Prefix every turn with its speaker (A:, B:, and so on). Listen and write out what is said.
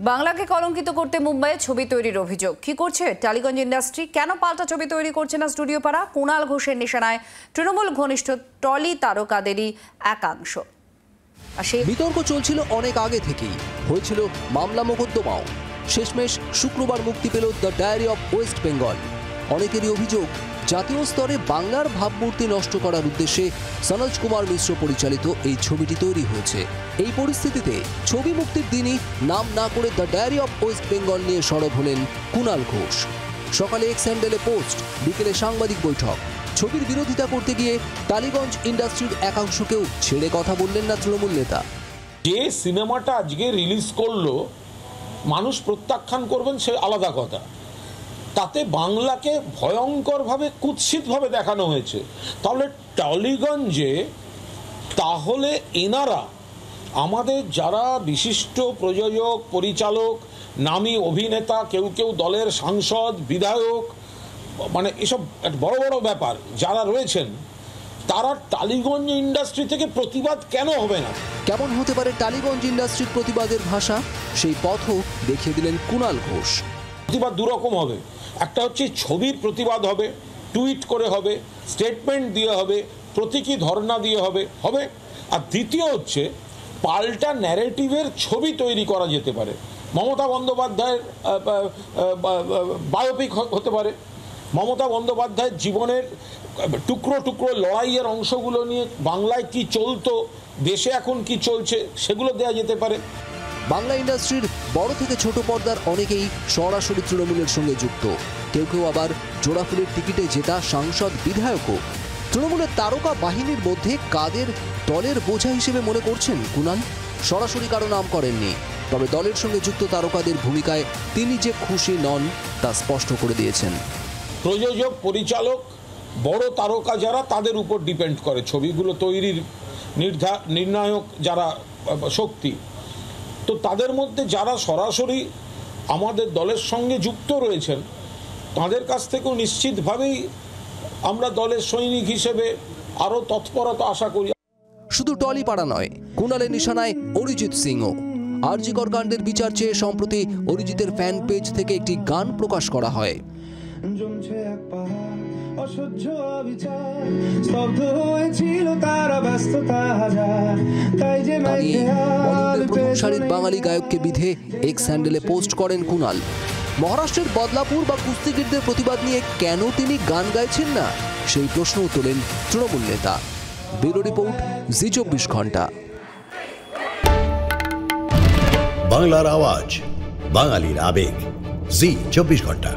A: বাংলাকে কলঙ্কিত করতে মুম্বাইয়ে ছবি তৈরির অভিযোগ। কি করছে টালিগঞ্জ ইন্ডাস্ট্রি? কেন পাল্টা ছবি তৈরি করছে না স্টুডিও পাড়া? কুণাল ঘোষের নিশানায় তৃণমূল ঘনিষ্ঠ টলি তারকাদেরই একাংশ।
B: বিতর্ক চলছিল অনেক আগে থেকেই, হয়েছিল মামলা মোকদ্দমাও। শেষমেশ শুক্রবার মুক্তি পেল the diary of West Bengal. অনেকেরই অভিযোগ, জাতীয় স্তরে বাংলার ভাবমূর্তি নষ্ট করার উদ্দেশ্যে সনোজ কুমার মিশ্র পরিচালিত এই ছবিটি তৈরি হয়েছে। এই পরিস্থিতিতে ছবি মুক্তির দিনই নাম না করে the diary of West Bengal নিয়ে সরব হলেন কুণাল ঘোষ। সকালে এক্স হ্যান্ডেলে পোস্ট, বিকেলে সাংবাদিক বৈঠক। ছবির বিরোধিতা করতে গিয়ে টালিগঞ্জ ইন্ডাস্ট্রির একাংশকেও ছেড়ে কথা বললেন না তৃণমূল নেতা।
C: যে সিনেমাটা আজকে রিলিজ করলো মানুষ প্রত্যাখ্যান করবেন সে আলাদা কথা, তাতে বাংলাকে ভয়ঙ্করভাবে কুৎসিতভাবে দেখানো হয়েছে। তাহলে টালিগঞ্জে তাহলে এনারা আমাদের যারা বিশিষ্ট প্রযোজক, পরিচালক, নামী অভিনেতা, কেউ কেউ দলের সাংসদ, বিধায়ক, মানে এসব বড় বড় ব্যাপার যারা রয়েছেন, তারা টালিগঞ্জ ইন্ডাস্ট্রি থেকে প্রতিবাদ কেন হবে না?
B: কেমন হতে পারে টালিগঞ্জ ইন্ডাস্ট্রির প্রতিবাদের ভাষা, সেই পথও দেখিয়ে দিলেন কুণাল ঘোষ।
C: প্রতিবাদ দুরকম হবে, একটা হচ্ছে ছবির প্রতিবাদ হবে, টুইট করে হবে, স্টেটমেন্ট দিয়ে হবে, প্রতীকী ধর্ণা দিয়ে হবে। আর দ্বিতীয় হচ্ছে পাল্টা ন্যারেটিভের ছবি তৈরি করা যেতে পারে। মমতা বন্দ্যোপাধ্যায়ের বায়োপিক হতে পারে, মমতা বন্দ্যোপাধ্যায়ের জীবনের টুকরো টুকরো লড়াইয়ের অংশগুলো নিয়ে বাংলায় কি চলতো, দেশে এখন কি চলছে, সেগুলো দেওয়া যেতে পারে।
B: বাংলা ইন্ডাস্ট্রির বড় থেকে ছোট পর্দার অনেকেই সরাসরি তৃণমূলের সঙ্গে যুক্ত। কেউ কেউ আবার জোড়াফুলের টিকিটে জেতা সাংসদ, বিধায়কও। তৃণমূলের তারকা বাহিনীর মধ্যে কাদের দলের বোঝা হিসেবে মনে করছেন কুণাল? সরাসরি কারো নাম করেননি, তবে দলের সঙ্গে যুক্ত তারকাদের ভূমিকায় তিনি যে খুশি নন তা স্পষ্ট করে দিয়েছেন।
C: প্রযোজক, পরিচালক, বড় তারকা যারা, তাদের উপর ডিপেন্ড করে ছবিগুলো তৈরির নির্ণায়ক যারা শক্তি। তো তাদের মধ্যে যারা সরাসরি আমাদের দলের সঙ্গে যুক্ত রয়েছেন, তাদের কাছ থেকেও নিশ্চিতভাবেই আমরা দলের সৈনিক হিসেবে আরও তৎপরতা আশা করি।
B: শুধু টলিপাড়া নয়, কুণালের নিশানায় অরিজিৎ সিংও। আরজিকর কাণ্ডের বিচার চেয়ে সম্প্রতি অরিজিতের ফ্যান পেজ থেকে একটি গান প্রকাশ করা হয়। প্রথম বাঙালি গায়ককে বিধে এক্স হ্যান্ডেলে পোস্ট করেন কুণাল। মহারাষ্ট্রের বদলাপুর বা কুস্তিগিরদের প্রতিবাদ নিয়ে কেন তিনি গান গাইছেন না, সেই প্রশ্নও তোলেন তৃণমূল নেতা। ব্যুরো রিপোর্ট, জি 24 ঘন্টা।
D: বাংলার আওয়াজ, বাঙালির আবেগ, জি 24 ঘন্টা।